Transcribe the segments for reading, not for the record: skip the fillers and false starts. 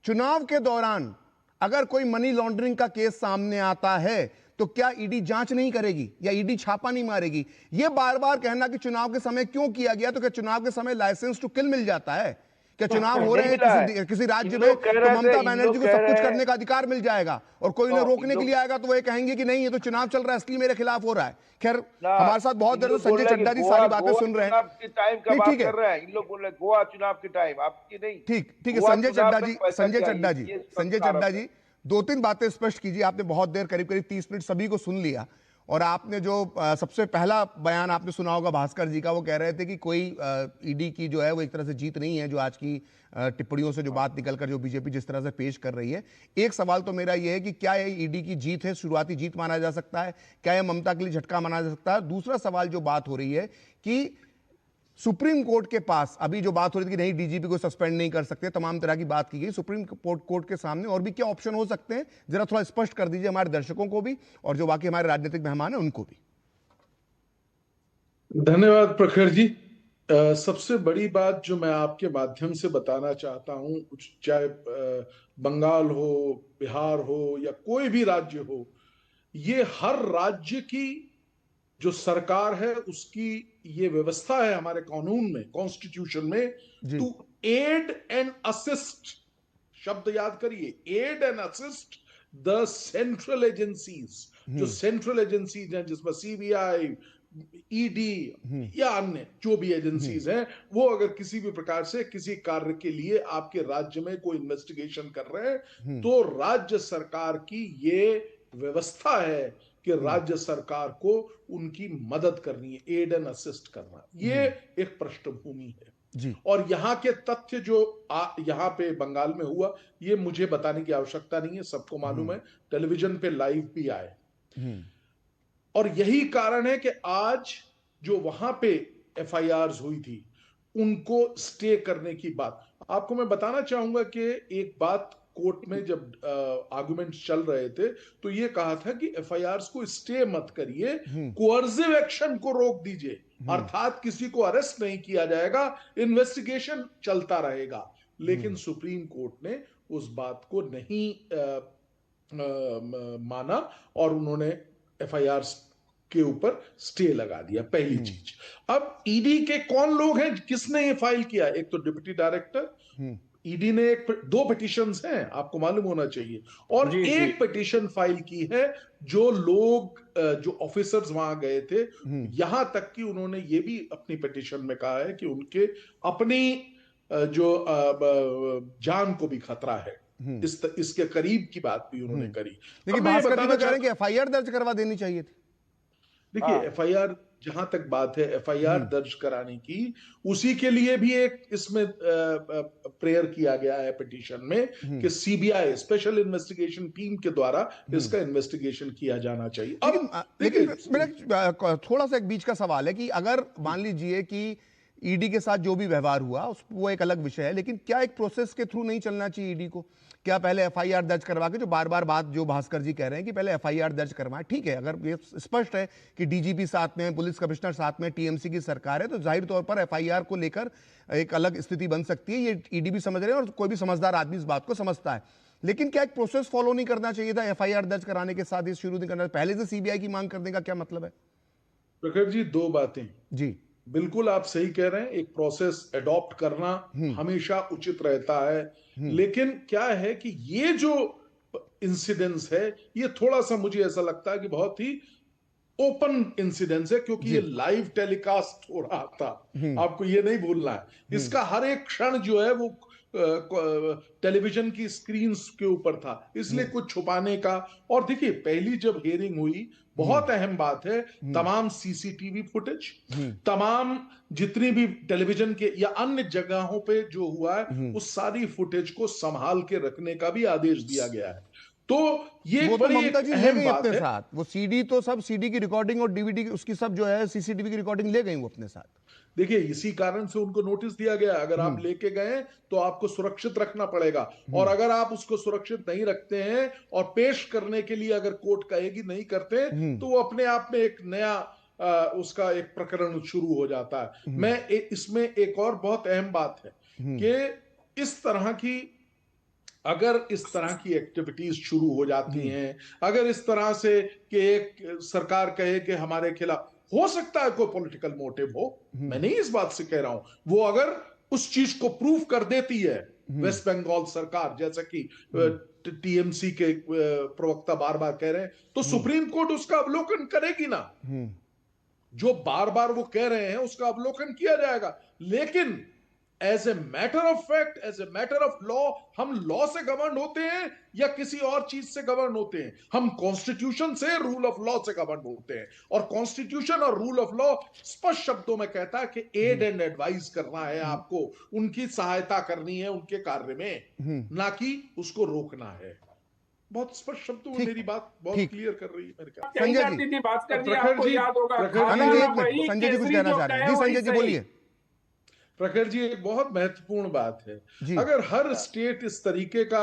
चुनाव के दौरान अगर कोई मनी लॉन्ड्रिंग का केस सामने आता है तो क्या ईडी जांच नहीं करेगी या ईडी छापा नहीं मारेगी? यह बार बार कहना कि चुनाव के समय क्यों किया गया, तो क्या चुनाव के समय लाइसेंस टू किल मिल जाता है? क्या चुनाव हो रहे हैं किसी राज्य में तो ममता बनर्जी को सब कुछ करने का अधिकार मिल जाएगा और कोई उन्हें रोकने के लिए आएगा तो वो ये कहेंगे कि नहीं, ये तो चुनाव चल रहा है इसलिए मेरे खिलाफ हो रहा है? खैर, हमारे साथ बहुत देर से संजय चड्ढा जी सारी बातें सुन रहे हैं। ठीक है, इन लोग बोल रहे गोवा चुनाव के टाइम आपकी नहीं। ठीक है संजय चड्ढा जी 2-3 बातें स्पष्ट कीजिए। आपने बहुत देर, करीब करीब 30 मिनट सभी को सुन लिया और आपने जो सबसे पहला बयान आपने सुना होगा भास्कर जी का, वो कह रहे थे कि कोई ईडी की जो है वो एक तरह से जीत नहीं है, जो आज की टिप्पणियों से जो बात निकलकर जो बीजेपी जिस तरह से पेश कर रही है। एक सवाल तो मेरा ये है कि क्या ये ईडी की जीत है, शुरुआती जीत माना जा सकता है? क्या ये ममता के लिए झटका माना जा सकता है? दूसरा सवाल जो बात हो रही है कि सुप्रीम कोर्ट के पास अभी जो बात हो रही थी कि नहीं डीजीपी को सस्पेंड नहीं कर सकते, तमाम तरह की बात की गई, सुप्रीम कोर्ट के सामने और भी क्या ऑप्शन हो सकते हैं? जरा थोड़ा स्पष्ट कर दीजिए हमारे दर्शकों को भी और जो बाकी हमारे राजनीतिक मेहमान हैं उनको भी। धन्यवाद प्रखर जी। सबसे बड़ी बात जो मैं आपके माध्यम से बताना चाहता हूं, चाहे बंगाल हो, बिहार हो या कोई भी राज्य हो, ये हर राज्य की जो सरकार है उसकी ये व्यवस्था है हमारे कानून में, कॉन्स्टिट्यूशन में, टू एड एंड असिस्ट, शब्द याद करिए, aid and assist the central agencies. जो सेंट्रल एजेंसीज हैं जिसमें सीबीआई, ईडी या अन्य जो भी एजेंसीज हैं, वो अगर किसी भी प्रकार से किसी कार्य के लिए आपके राज्य में कोई इन्वेस्टिगेशन कर रहे हैं तो राज्य सरकार की ये व्यवस्था है कि राज्य सरकार को उनकी मदद करनी है, एड एंड असिस्ट करना। ये एक पृष्ठभूमि है जी। और यहां के तथ्य जो यहां पे बंगाल में हुआ, ये मुझे बताने की आवश्यकता नहीं है, सबको मालूम है, टेलीविजन पे लाइव भी आए। और यही कारण है कि आज जो वहां पे एफआईआर्स हुई थी उनको स्टे करने की बात आपको मैं बताना चाहूंगा कि एक बात कोर्ट में जब आर्गुमेंट चल रहे थे तो ये कहा था कि एफआईआर्स को स्टे मत करिए, कोअर्सिव एक्शन को रोक दीजिए, अर्थात किसी को अरेस्ट नहीं किया जाएगा, इन्वेस्टिगेशन चलता रहेगा। लेकिन सुप्रीम कोर्ट ने उस बात को नहीं माना और उन्होंने एफआईआर के ऊपर स्टे लगा दिया, पहली चीज। अब ईडी के कौन लोग हैं, किसने ये फाइल किया? एक तो डिप्टी डायरेक्टर, ईडी ने दो पिटिशंस हैं, आपको मालूम होना चाहिए, और एक पिटिशन फाइल की है जो लोग जो ऑफिसर्स वहां गए थे, यहां तक कि उन्होंने ये भी अपनी पिटिशन में कहा है कि उनके अपनी जो जान को भी खतरा है, इसके करीब की बात भी उन्होंने करी। लेकिन भास्कर जी तो कह रहे हैं कि एफआईआर दर्ज करवा देनी चाहिए थी। देखिए एफआईआर, जहां तक बात है एफआईआर दर्ज कराने की, उसी के लिए भी एक इसमें प्रेयर किया गया है पिटीशन में कि सीबीआई स्पेशल इन्वेस्टिगेशन टीम के द्वारा इसका इन्वेस्टिगेशन किया जाना चाहिए। लेकिन मेरा थोड़ा सा एक बीच का सवाल है कि अगर मान लीजिए कि ईडी के साथ जो भी व्यवहार हुआ वो एक अलग विषय है, लेकिन क्या एक प्रोसेस के थ्रू नहीं चलना चाहिए ईडी को? क्या पहले एफआईआर दर्ज करवा के, जो बार बार बात जो भास्कर जी कह रहे हैं कि पहले एफआईआर दर्ज करवाएं, ठीक है, अगर ये स्पष्ट है कि डीजीपी साथ में, पुलिस कमिश्नर साथ में, टीएमसी की सरकार है, तो जाहिर तौर पर एफआईआर को लेकर एक अलग स्थिति बन सकती है। ये ईडी भी समझ रहे हैं और कोई भी समझदार आदमी इस बात को समझता है। लेकिन क्या एक प्रोसेस फॉलो नहीं करना चाहिए था? एफआईआर दर्ज कराने के साथ ही शुरू नहीं करना, पहले से सीबीआई की मांग करने का क्या मतलब है? प्रखर जी, दो बातें जी, बिल्कुल आप सही कह रहे हैं, एक प्रोसेस अडॉप्ट करना हमेशा उचित रहता है, लेकिन क्या है कि ये जो इंसिडेंस है ये थोड़ा सा मुझे ऐसा लगता है कि बहुत ही ओपन इंसिडेंस है, क्योंकि ये लाइव टेलीकास्ट हो रहा था, आपको ये नहीं भूलना है। इसका हर एक क्षण जो है वो टेलीविजन की स्क्रीन के ऊपर था, इसलिए कुछ छुपाने का। और देखिए पहली जब हियरिंग हुई, बहुत अहम बात है, तमाम सीसीटीवी फुटेज, तमाम जितनी भी टेलीविजन के या अन्य जगहों पे जो हुआ है उस सारी फुटेज को संभाल के रखने का भी आदेश दिया गया है। तो ये वो बड़ी ममता जी ले गई अपने है। साथ, वो सीडी तो सब, सीडी की रिकॉर्डिंग और डीवीडी उसकी सब जो है सीसीटीवी की रिकॉर्डिंग ले गई वो अपने साथ। देखिए इसी कारण से उनको नोटिस दिया गया, अगर आप लेके गए तो आपको सुरक्षित रखना पड़ेगा, और अगर आप उसको सुरक्षित नहीं रखते हैं और पेश करने के लिए अगर कोर्ट कहेगी नहीं करते, तो वो अपने आप में एक नया उसका एक प्रकरण शुरू हो जाता है। इसमें एक और बहुत अहम बात है कि इस तरह की अगर इस तरह की एक्टिविटीज शुरू हो जाती हैं, अगर इस तरह से कि एक सरकार कहे कि हमारे खिलाफ, हो सकता है कोई पॉलिटिकल मोटिव हो, मैं नहीं इस बात से कह रहा हूं, वो अगर उस चीज को प्रूव कर देती है वेस्ट बंगाल सरकार, जैसा कि टीएमसी के प्रवक्ता बार बार कह रहे हैं, तो सुप्रीम कोर्ट उसका अवलोकन करेगी ना। जो बार बार वो कह रहे हैं उसका अवलोकन किया जाएगा, लेकिन as a matter of fact, as a matter of law, हम लॉ से गवर्न होते हैं या किसी और चीज से गवर्न होते हैं? हम कॉन्स्टिट्यूशन से, रूल ऑफ लॉ से गवर्न होते हैं। और कॉन्स्टिट्यूशन और रूल ऑफ लॉ स्पष्ट शब्दों में कहता है कि एड एंड एडवाइस करना है आपको, उनकी सहायता करनी है उनके कार्य में, ना कि उसको रोकना है। बहुत स्पष्ट शब्दों में मेरी बात बहुत क्लियर कर रही है मेरे ख्याल। संजय जी, आपको याद होगा, संजय जी कुछ कहना चाह रहे हैं। जी संजय जी बोलिए। प्रखर जी, एक बहुत महत्वपूर्ण बात है, अगर हर स्टेट इस तरीके का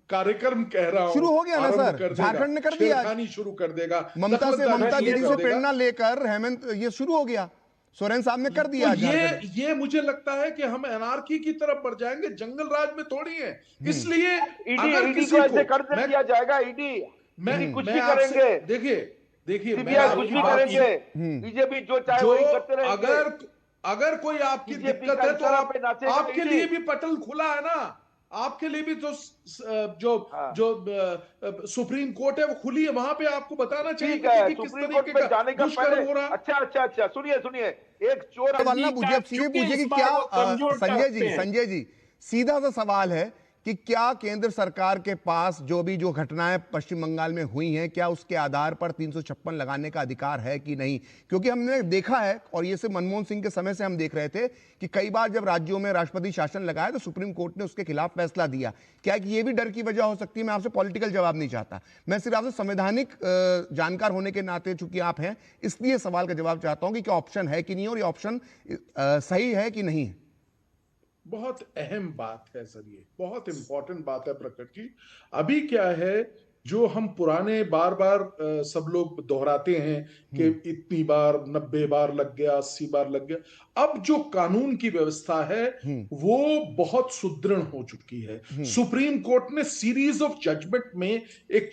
कार्यक्रम कह रहा हूं शुरू हो गया ना सर, झारखंड ने कर दिया, शुरू कर देगा, ममता दीदी से प्रेरणा लेकर हेमंत, ये शुरू हो गया, सोरेन साहब ने कर दिया। तो ये मुझे लगता है कि हम एनार्की की तरफ बढ़ जाएंगे, जंगल राज में थोड़ी है। इसलिए अगर किसी को ऐसे कर दिया जाएगा, ईडी कुछ भी करेंगे, देखिए कुछ भी करेंगे, बीजेपी जो चाहे वही करते रहेंगे। अगर कोई आपकी दिक्कत है तो आपके लिए भी पटल खुला है ना, आपके लिए भी तो जो सुप्रीम कोर्ट है वो खुली है, वहां पे आपको बताना चाहिए कि किस तरीके का जाने का दुष्कर्म हो रहा है। अच्छा, सुनिए, एक चोर पूछे कि क्या संजय जी सीधा सा सवाल है कि क्या केंद्र सरकार के पास जो घटनाएं पश्चिम बंगाल में हुई हैं, क्या उसके आधार पर 356 लगाने का अधिकार है कि नहीं? क्योंकि हमने देखा है, और ये सिर्फ मनमोहन सिंह के समय से हम देख रहे थे कि कई बार जब राज्यों में राष्ट्रपति शासन लगाया तो सुप्रीम कोर्ट ने उसके खिलाफ फैसला दिया। क्या कि ये भी डर की वजह हो सकती है? मैं आपसे पॉलिटिकल जवाब नहीं चाहता, मैं सिर्फ आपसे संवैधानिक जानकार होने के नाते चूंकि आप हैं, इसलिए सवाल का जवाब चाहता हूं कि क्या ऑप्शन है कि नहीं, और ये ऑप्शन सही है कि नहीं है। बहुत अहम बात है सर, ये बहुत इंपॉर्टेंट बात है प्रकट जी। अभी क्या है, जो हम पुराने बार बार सब लोग दोहराते हैं कि इतनी बार 90 बार लग गया, 80 बार लग गया, अब जो कानून की व्यवस्था है वो बहुत सुदृढ़ हो चुकी है। सुप्रीम कोर्ट ने सीरीज ऑफ जजमेंट में एक,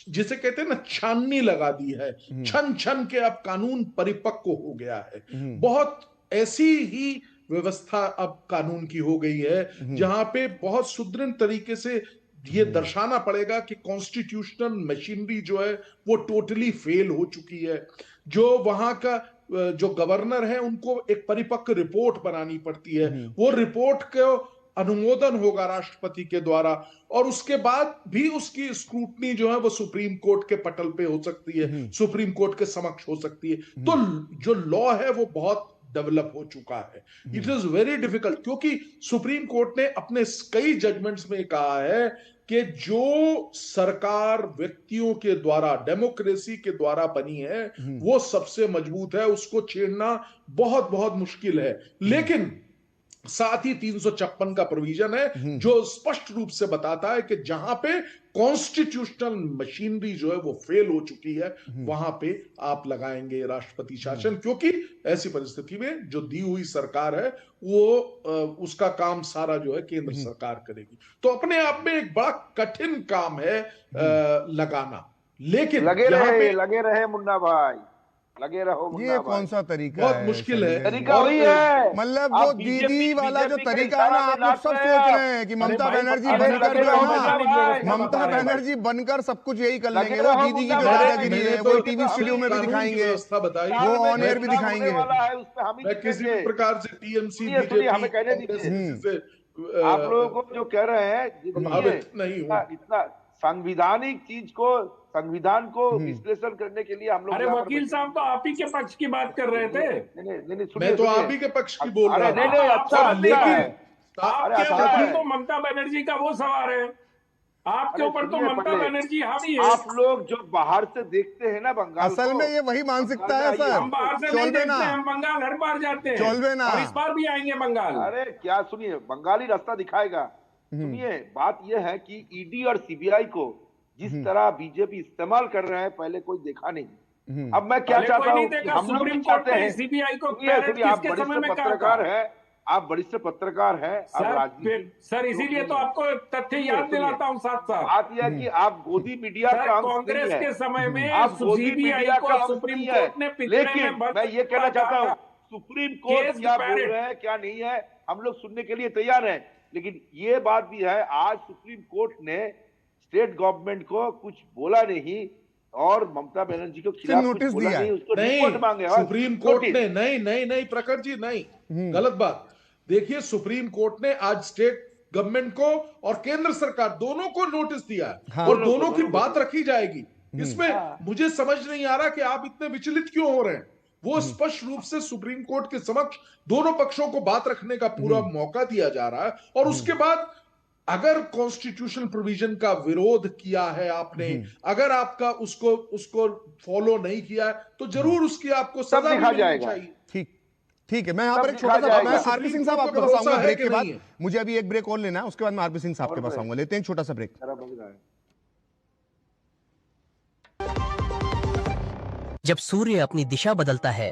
जिसे कहते हैं ना, छाननी लगा दी है, छन छन के अब कानून परिपक्व हो गया है। बहुत ऐसी ही व्यवस्था अब कानून की हो गई है जहां पे बहुत सुदृढ़ तरीके से ये दर्शाना पड़ेगा कि कॉन्स्टिट्यूशनल मशीनरी जो है वो टोटली फेल हो चुकी है। जो वहां का जो गवर्नर है उनको एक परिपक्व रिपोर्ट बनानी पड़ती है, वो रिपोर्ट को अनुमोदन होगा राष्ट्रपति के द्वारा, और उसके बाद भी उसकी स्क्रूटनी जो है वो सुप्रीम कोर्ट के पटल पे हो सकती है, सुप्रीम कोर्ट के समक्ष हो सकती है। तो जो लॉ है वो बहुत डेवलप हो चुका है। इट इज वेरी डिफिकल्ट, क्योंकि सुप्रीम कोर्ट ने अपने कई जजमेंट्स में कहा है कि जो सरकार व्यक्तियों के द्वारा, डेमोक्रेसी के द्वारा बनी है वो सबसे मजबूत है, उसको छेड़ना बहुत बहुत मुश्किल है। लेकिन साथ ही 356 का प्रोविजन है जो स्पष्ट रूप से बताता है कि जहां पे कॉन्स्टिट्यूशनल मशीनरी जो है वो फेल हो चुकी है, वहां पे आप लगाएंगे राष्ट्रपति शासन, क्योंकि ऐसी परिस्थिति में जो दी हुई सरकार है वो उसका काम सारा जो है केंद्र सरकार करेगी। तो अपने आप में एक बड़ा कठिन काम है लगाना। लेकिन लगे रहे मुन्ना भाई, लगे रहो मुन्ना ये कौन सा तरीका बहुत है? मुश्किल है, तरीका वही है, मतलब वो दीदी वाला जो तरीका है ना, आप लोग सब सोच रहे हैं कि ममता बनर्जी बनकर जो है ना, ममता बनर्जी बनकर सब कुछ यही कर लेंगे, वो दीदी की जो दादागिरी है वो टीवी स्टूडियो में भी दिखाएंगे, वो ऑन एयर भी दिखाएंगे। मैं किसी भी प्रकार से टीएमसी हमें कहने दीजिए, आप लोगों को जो कह रहे हैं इतना संविधानिक चीज को, संविधान को विश्लेषण करने के लिए हम लोग, अरे वकील साहब तो आप ही के पक्ष की बात कर रहे थे। नहीं, मैं तो आप ही के पक्ष की बोल रहा हूँ। अच्छा, लेकिन आपके ऊपर तो ममता बनर्जी का वो सवाल है, आपके ऊपर तो ममता बनर्जी हावी है। आप लोग जो बाहर से देखते हैं ना बंगाल, असल में ये वही मानसिकता है सर। हम बाहर से नहीं देखते, हम बंगाल हर बार जाते हैं, और इस बार भी आएंगे बंगाल। अरे क्या, सुनिए, बंगाली रास्ता दिखाएगा। सुनिए, बात यह है कि ईडी और सीबीआई को जिस तरह बीजेपी इस्तेमाल कर रहा है पहले कोई देखा नहीं। अब मैं क्या चाहता हूँ, हम लोग चाहते हैं, सीबीआई को आप वरिष्ठ पत्रकार है, आप वरिष्ठ पत्रकार हैं, आप राजनीति सर इसीलिए तो आपको तथ्य याद दिलाता हूं साथ साथ। बात यह है कि आप गोदी मीडिया का कांग्रेस के समय में आप गोदी मीडिया का सुप्रीम कोर्ट ने लेकिन मैं ये कहना चाहता हूँ सुप्रीम कोर्ट क्या बोल रहे हैं क्या नहीं है हम लोग सुनने के लिए तैयार हैं, लेकिन ये बात भी है आज सुप्रीम कोर्ट ने स्टेट गवर्नमेंट को कुछ बोला नहीं और ममता बनर्जी को खिलाफ नोटिस दिया नहीं, उसको नहीं, रिपोर्ट मांगे सुप्रीम कोर्ट ने नहीं प्रकट जी नहीं, गलत बात। देखिए सुप्रीम कोर्ट ने आज स्टेट गवर्नमेंट को और केंद्र सरकार दोनों को नोटिस दिया है। हाँ, और दोनों की बात रखी जाएगी। इसमें मुझे समझ नहीं आ रहा कि आप इतने विचलित क्यों हो रहे हैं। वो स्पष्ट रूप से सुप्रीम कोर्ट के समक्ष दोनों पक्षों को बात रखने का पूरा मौका दिया जा रहा है और उसके बाद अगर कॉन्स्टिट्यूशनल प्रोविजन का विरोध किया है आपने, अगर आपका उसको फॉलो नहीं किया है तो जरूर उसकी आपको सजा मिलनी चाहिए। ठीक है। मैं यहाँ पर एक छोटा सा, मैं आरपी सिंह साहब आपके पास आऊंगा ब्रेक के बाद, मुझे अभी एक ब्रेक और लेना है, उसके बाद मैं आरपी सिंह साहब के पास आऊंगा। लेते हैं छोटा सा ब्रेक। जब सूर्य अपनी दिशा बदलता है